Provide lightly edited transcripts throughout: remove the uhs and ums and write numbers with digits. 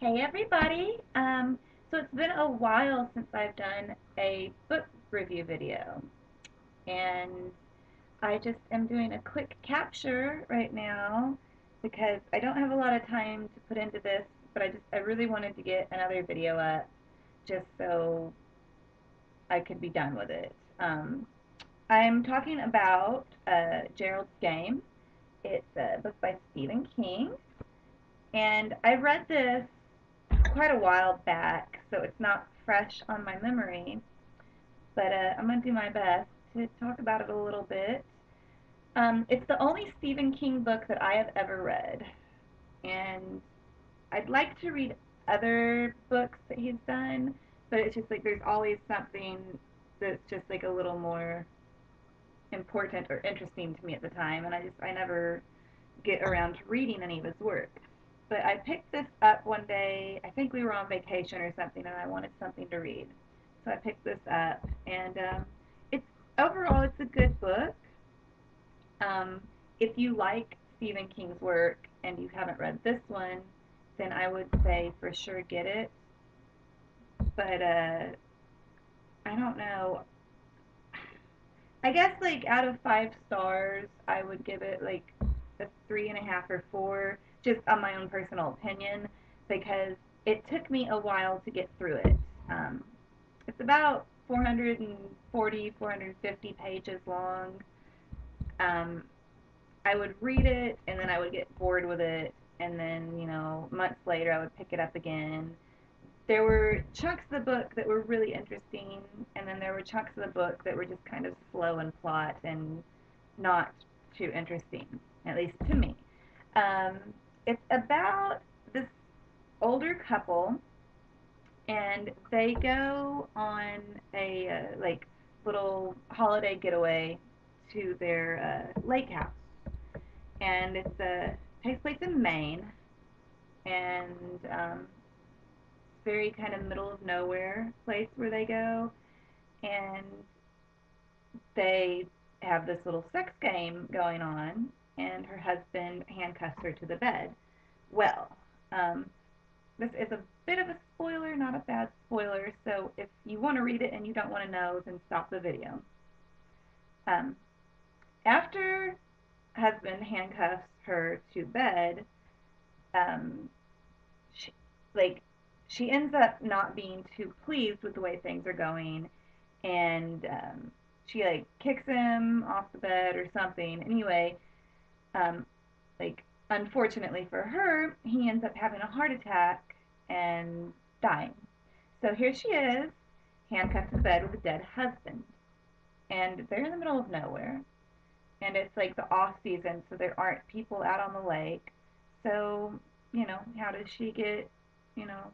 Hey everybody! So it's been a while since I've done a book review video, and I just am doing a quick capture right now because I don't have a lot of time to put into this, but I really wanted to get another video up just so I could be done with it. I'm talking about Gerald's Game. It's a book by Stephen King, and I read this quite a while back, so it's not fresh on my memory. But I'm going to do my best to talk about it a little bit. It's the only Stephen King book that I have ever read, and I'd like to read other books that he's done, but it's just like there's always something that's just like a little more important or interesting to me at the time, and I never get around to reading any of his work. But I picked this up one day. I think we were on vacation or something, and I wanted something to read. So I picked this up, and it's overall it's a good book. Um, if you like Stephen King's work and you haven't read this one, then I would say for sure get it. But I don't know. I guess like out of 5 stars, I would give it like a 3.5 or 4, just on my own personal opinion, because it took me a while to get through it. Um, it's about 440, 450 pages long. Um, I would read it and then I would get bored with it, and then months later I would pick it up again. There were chunks of the book that were really interesting, and then there were chunks of the book that were just kind of slow in plot and not too interesting, at least to me. Um, it's about this older couple, and they go on a like little holiday getaway to their lake house, and it's takes place in Maine, and very kind of middle of nowhere place where they go, and they have this little sex game going on, and her husband handcuffs her to the bed. Well, um, this is a bit of a spoiler, not a bad spoiler, so if you want to read it and you don't want to know, then stop the video. Um, after husband handcuffs her to bed, um, she, like she ends up not being too pleased with the way things are going, and she like kicks him off the bed or something. Anyway, um, like unfortunately for her, he ends up having a heart attack and dying. So here she is, handcuffed to the bed with a dead husband, and they're in the middle of nowhere, and it's like the off season, so there aren't people out on the lake. So how does she get, you know,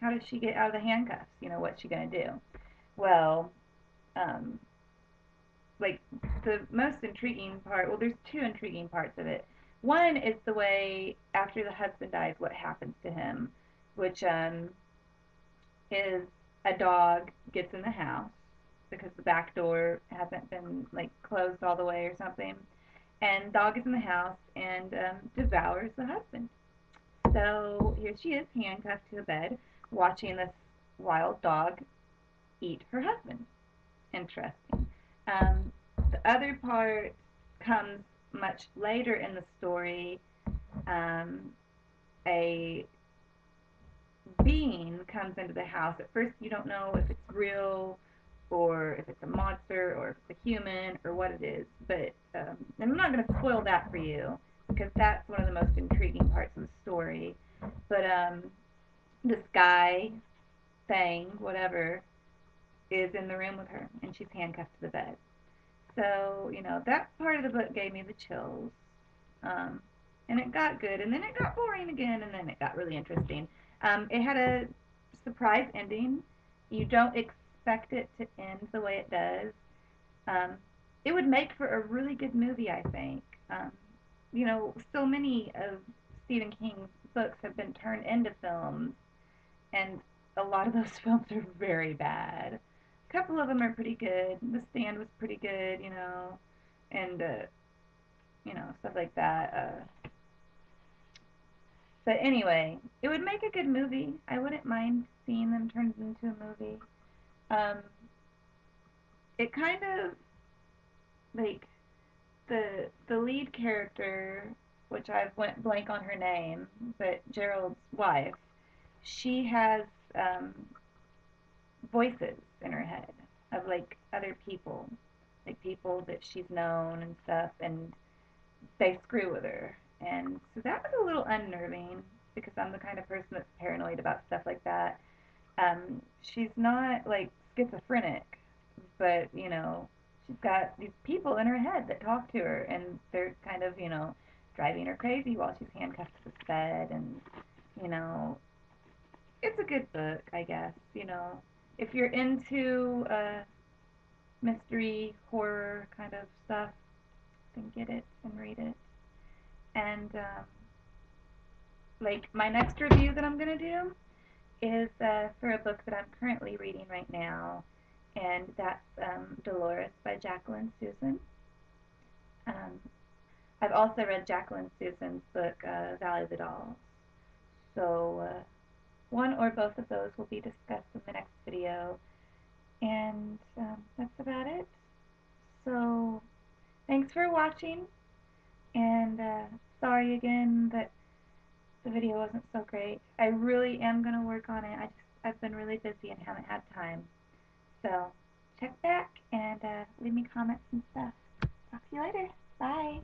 how does she get out of the handcuffs? What's she gonna do? Well, um, like the most intriguing part, well, there's two intriguing parts of it. One is the way after the husband dies, what happens to him, which is a dog gets in the house because the back door hasn't been like closed all the way or something, and dog is in the house and devours the husband. So here she is, handcuffed to the bed, watching this wild dog eat her husband. Interesting. Um, the other part comes much later in the story. Um, a being comes into the house. At first, you don't know if it's real or if it's a monster or if it's a human or what it is. But and I'm not going to spoil that for you because that's one of the most intriguing parts of the story. But this guy, thing, whatever, is in the room with her, and she's handcuffed to the bed. So, that part of the book gave me the chills. Um, and it got good, and then it got boring again, and then it got really interesting. It had a surprise ending. You don't expect it to end the way it does. Um, it would make for a really good movie, I think. So many of Stephen King's books have been turned into films, and a lot of those films are very bad. A couple of them are pretty good. The Stand was pretty good, and stuff like that. But anyway, it would make a good movie. I wouldn't mind seeing them turned into a movie. Um, it kind of like the lead character, which I've went blank on her name, but Gerald's wife, she has um, voices in her head of like other people, like people that she's known and stuff, and they screw with her. And so that was a little unnerving because I'm the kind of person that's paranoid about stuff like that. She's not like schizophrenic, but she's got these people in her head that talk to her, and they're kind of driving her crazy while she's handcuffed to this bed, and you know, it's a good book, I guess. If you're into mystery horror kind of stuff, then get it and read it. And like my next review that I'm gonna do is for a book that I'm currently reading right now, and that's Dolores by Jacqueline Susan. Um, I've also read Jacqueline Susan's book, Valley of the Dolls. So one or both of those will be discussed in the next video, and that's about it. So thanks for watching, and sorry again that the video wasn't so great. I really am going to work on it. I've been really busy and haven't had time. So check back and leave me comments and stuff. Talk to you later. Bye.